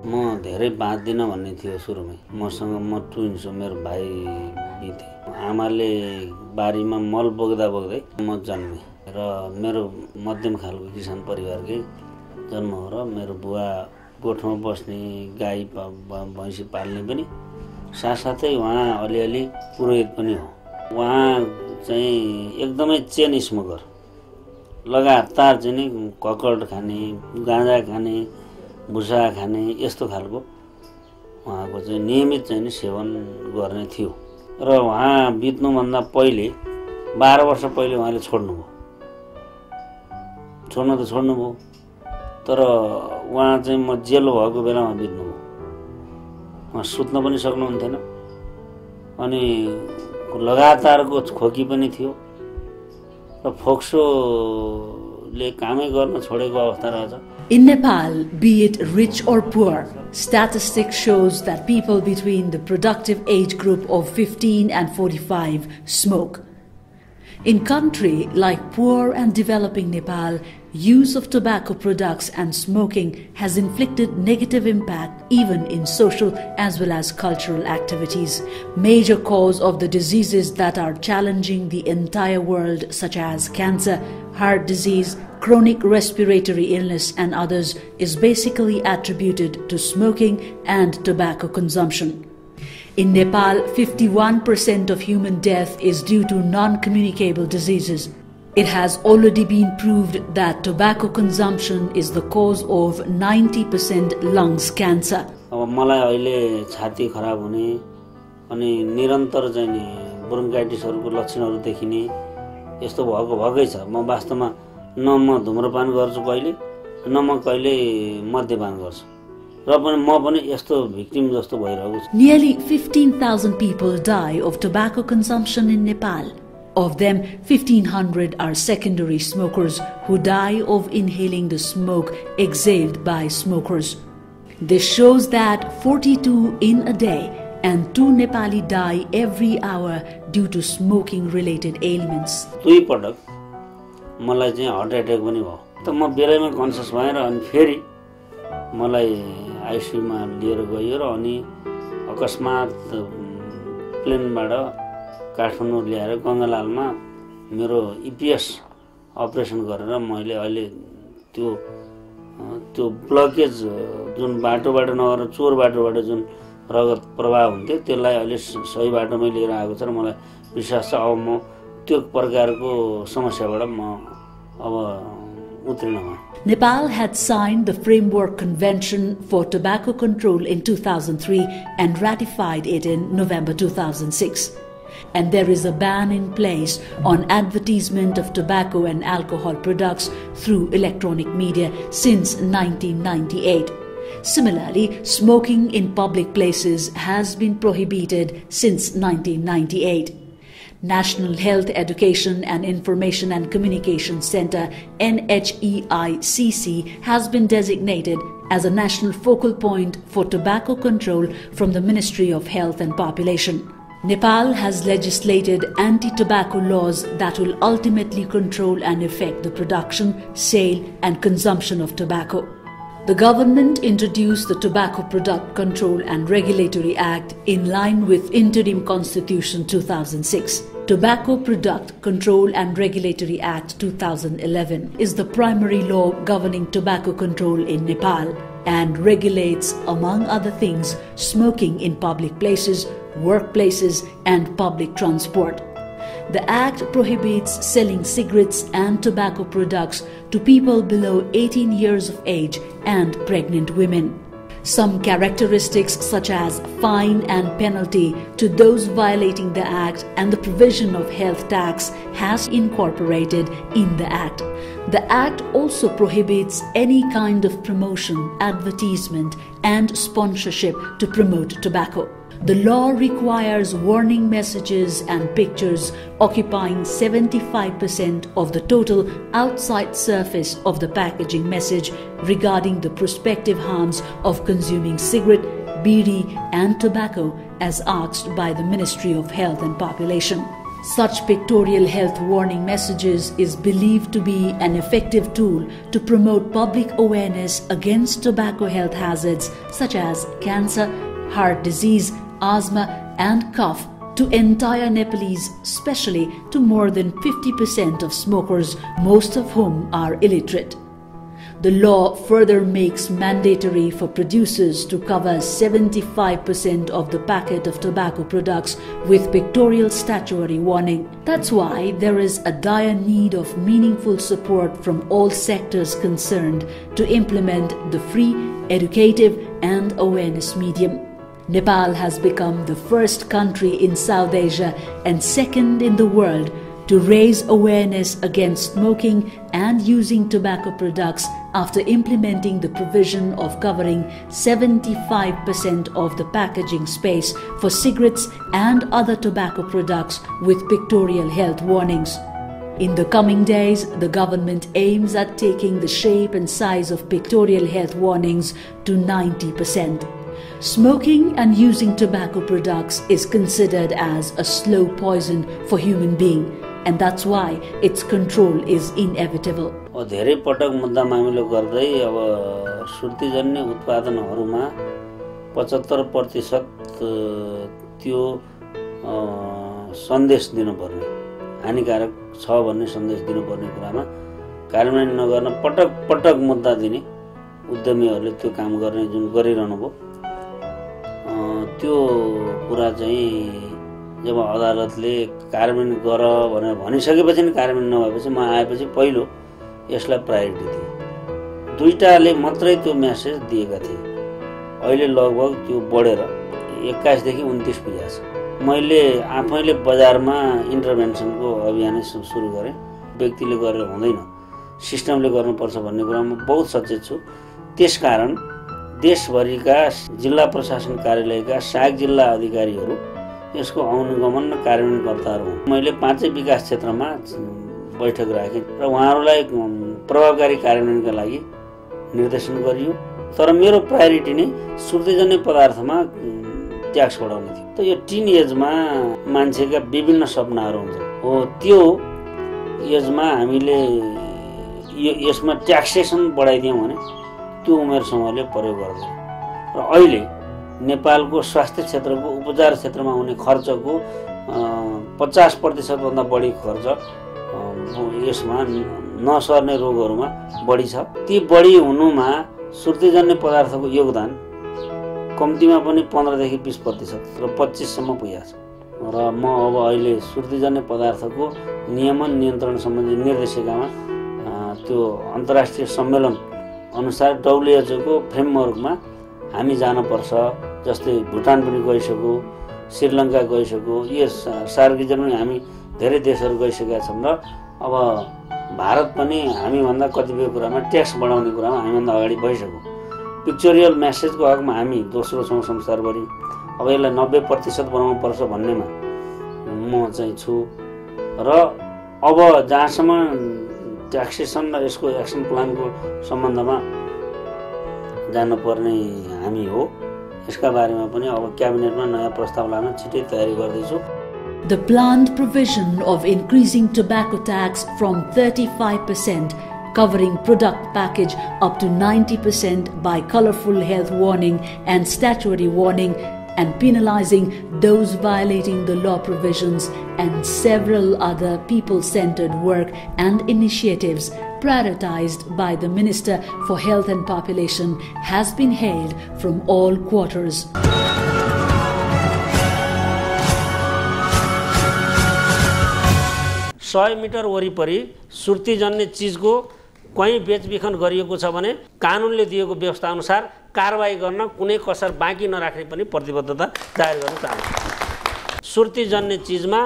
म धेरै बाँच्दिन भन्ने थियो सुरुमै। मसँग म ट्विन्स हो, मेरो भाइ बिते। आमाले बारीमा मल बोक्दा बोक्दै म जन्मेँ र मेरो मध्यम खालको किसान परिवारकै जन्म हो र मेरो बुवा गोठमा बस्ने, गाई भैँसी पाल्ने पनि, साथसाथै उहाँ अलिअलि पुरोहित पनि हो। उहाँ चाहिँ एकदमै चेन स्मोकर, लगातार चाहिँ नि ककड खाने, गाँजा खाने, भुसा खाने, यस्तो खालको उहाँको चाहिँ नियमित चाहिँ नि सेवन गर्ने थियो। र उहाँ बित्नुभन्दा पहिले 12 वर्ष पहिले उहाँले छोड्नुभयो। छोड्नुभयो तर उहाँ चाहिँ म जेल भएको बेलामा बित्नुभयो। उहाँ सुत्न पनि सक्नुहुन्थेन अनि लगातारको खोकी पनि थियो र फोक्सोले कामै गर्न छोडेको अवस्था रहेछ। In Nepal, be it rich or poor, statistics shows that people between the productive age group of 15 and 45 smoke. In country like poor and developing Nepal, use of tobacco products and smoking has inflicted negative impact even in social as well as cultural activities. Major cause of the diseases that are challenging the entire world, such as cancer, heart disease, chronic respiratory illness and others, is basically attributed to smoking and tobacco consumption. In Nepal, 51% of human death is due to non-communicable diseases. It has already been proved that tobacco consumption is the cause of 90% lungs cancer. अब मलाई अहिले छाती खराब हुने अनि निरन्तर चाहिँ नि ब्रोन्काइटिसहरुको लक्षणहरु देखिने यस्तो भएकै छ। म वास्तवमा न म धूम्रपान गर्छु कहिले, न म कहिले मद्यपान गर्छु। Nearly 15,000 people die of tobacco consumption in Nepal. Of them, 1,500 are secondary smokers who die of inhaling the smoke exhaled by smokers. This shows that 42 in a day and 2 Nepali die every hour due to smoking-related ailments. मलाई चाहिँ heart attack पनि भयो। त म बेलैमा conscious भएर अनि फेरि मलाई आइसियुमा लिएर गयो र अनि अकस्मात प्लेनबाट काठमाडौँ ल्याएर गङ्गालालमा मेरो इपिएस अपरेसन गरेर मैले अहिले त्यो ब्लकेज जुन बाटोबाट नगएर चोर बाटोबाट जुन रगत प्रवाह हुन्थ्यो त्यसलाई अहिले सही बाटोमै लिएर आएको छ र मलाई विश्वास छ अब म त्यो प्रकारको समस्याबाट म अब उत्रिन भएँ। Nepal had signed the Framework Convention for Tobacco Control in 2003 and ratified it in November 2006. And there is a ban in place on advertisement of tobacco and alcohol products through electronic media since 1998. Similarly, smoking in public places has been prohibited since 1998. National Health Education and Information and Communication Center NHEICC has been designated as a national focal point for tobacco control from the Ministry of Health and Population. Nepal has legislated anti-tobacco laws that will ultimately control and affect the production, sale and consumption of tobacco. The government introduced the Tobacco Product Control and Regulatory Act in line with Interim Constitution 2006. Tobacco Product Control and Regulatory Act 2011 is the primary law governing tobacco control in Nepal and regulates, among other things, smoking in public places, workplaces and public transport. The Act prohibits selling cigarettes and tobacco products to people below 18 years of age and pregnant women. Some characteristics such as fine and penalty to those violating the Act and the provision of health tax has incorporated in the Act. The Act also prohibits any kind of promotion, advertisement and sponsorship to promote tobacco. The law requires warning messages and pictures occupying 75% of the total outside surface of the packaging message regarding the prospective harms of consuming cigarette, bidi and tobacco as asked by the Ministry of Health and Population. Such pictorial health warning messages is believed to be an effective tool to promote public awareness against tobacco health hazards such as cancer, heart disease, asthma and cough to entire Nepalese, especially to more than 50% of smokers, most of whom are illiterate. The law further makes mandatory for producers to cover 75% of the packet of tobacco products with pictorial statutory warning. That's why there is a dire need of meaningful support from all sectors concerned to implement the free, educative and awareness medium. Nepal has become the first country in South Asia and second in the world to raise awareness against smoking and using tobacco products after implementing the provision of covering 75% of the packaging space for cigarettes and other tobacco products with pictorial health warnings. In the coming days, the government aims at taking the shape and size of pictorial health warnings to 90%. Smoking and using tobacco products is considered as a slow poison for human being, and that's why its control is inevitable. धेरै पटक मुद्दामा हामीले गर्दै अब सुर्तीजन्य उत्पादनहरुमा 75% त्यो सन्देश दिनुपर्ने हानिकारक छ भन्ने सन्देश दिनुपर्ने कुरामा कार्यान्वयन नगर्न पटक पटक मुद्दा दिने उद्यमीहरुले त्यो काम गर्ने जुन गरिरहनु भो त्यो कुरा चाहिँ जब अदालतले कार्यान्वयन गर भनेर भनिसकेपछि नि कार्यान्वयन नभएपछि म आएपछि पहिलो यसलाई प्रायोरिटी दिए दुईटाले मात्रै त्यो मेसेज दिएका थिए अहिले लगभग त्यो बढेर 21 देखि 29 पुगेको छ मैले आफैले बजारमा इन्टरभेन्सनको अभियान सुरु गरे व्यक्तिले गरेर हुँदैन सिस्टमले गर्नुपर्छ भन्ने कुरामा बहुत सचेत छु त्यसकारण देशभरिका जिल्ला प्रशासन कार्यालयका सहायक जिल्ला अधिकारीहरू यसको अनुगमन र कार्यान्वयनकर्ताहरू हुन् मैले पाँचै विकास क्षेत्रमा बैठक राखे र उहाँहरूलाई प्रभावकारी कार्यान्वयनका लागि निर्देशन गरियो तर मेरो प्रायोरिटी नै सुर्तीजन्य पदार्थमा ट्याक्स बढाउने थियो त यो टिन एजमा मान्छेका विभिन्न सपनाहरू हुन्छन् हो त्यो एजमा हामीले यसमा ट्याक्सेसन बढाइदियौं भने त्यो उमेर समूहले प्रयोग गर्दैन र अहिले नेपालको स्वास्थ्य क्षेत्रको उपचार क्षेत्रमा हुने खर्चको 50% भन्दा बढी खर्च यसमा नसर्ने रोगहरुमा बढी छ ती बढी हुनुमा सुर्तीजन्य पदार्थको योगदान कम्तीमा पनि 15 देखि 20% र 25 सम्म पुगेको छ र म अब अहिले सुर्तीजन्य पदार्थको नियमन नियन्त्रण सम्बन्धी निर्देशिकामा त्यो अन्तर्राष्ट्रिय सम्मेलन अनुसार WHO को फ्रेमवर्कमा हामी जान पर्छ जस्तै भुटान पनि गइसक्यो श्रीलंका गइसक्यो यो सार्वजनिक हामी धेरै देशहरु गइसकेका छन् र अब भारत पनि हामी भन्दा कतिपय कुरामा ट्याक्स बढाउने कुरामा हामी भन्दा अगाडि बढिसक्यो पिक्चरियल मेसेजको हकमा हामी दोस्रो छौं संसारभरि अब यसलाई 90% बनाउनु पर्छ भन्नेमा म चाहिँ छु र अब जहाँसम्म ट्याक्सेसन र यसको एक्सन प्लानको सम्बन्धमा जान्न पर्ने हामी हो यसका बारेमा पनि अब क्याबिनेटमा नयाँ प्रस्ताव लान छिटै तयारी गर्दै छु The planned provision of increasing tobacco tax from 35% covering product package up to 90% by colorful health warning and statutory warning and penalizing those violating the law provisions and several other people-centered work and initiatives prioritized by the Minister for Health and Population has been hailed from all quarters. सय metre वरिपरि सुर्तीजन्य चीजको कहीं बेचबिखन गरिएको छ भने कानुनले दिएको व्यवस्था अनुसार कारबाही गर्न कुनै कसर बाँकी नराख्ने पनि प्रतिबद्धता जाहेर गर्न चाहन्छु सुर्तीजन्य चीजमा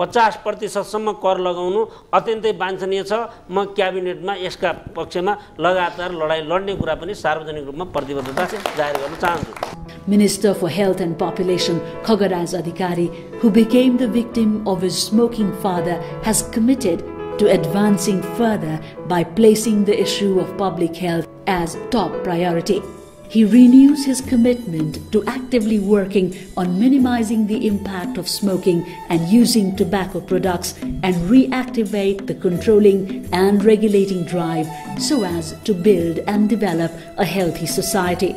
50% सम्म कर लगाउनु अत्यन्तै वाञ्छनीय छ म क्याबिनेटमा यसका पक्षमा लगातार लडाई लड्ने कुरा पनि सार्वजनिक रूपमा प्रतिबद्धता जाहेर गर्न चाहन्छु Minister for Health and Population Khagaraj Adhikari, who became the victim of his smoking father, has committed to advancing further by placing the issue of public health as top priority. he renews his commitment to actively working on minimizing the impact of smoking and using tobacco products and reactivate the controlling and regulating drive so as to build and develop a healthy society.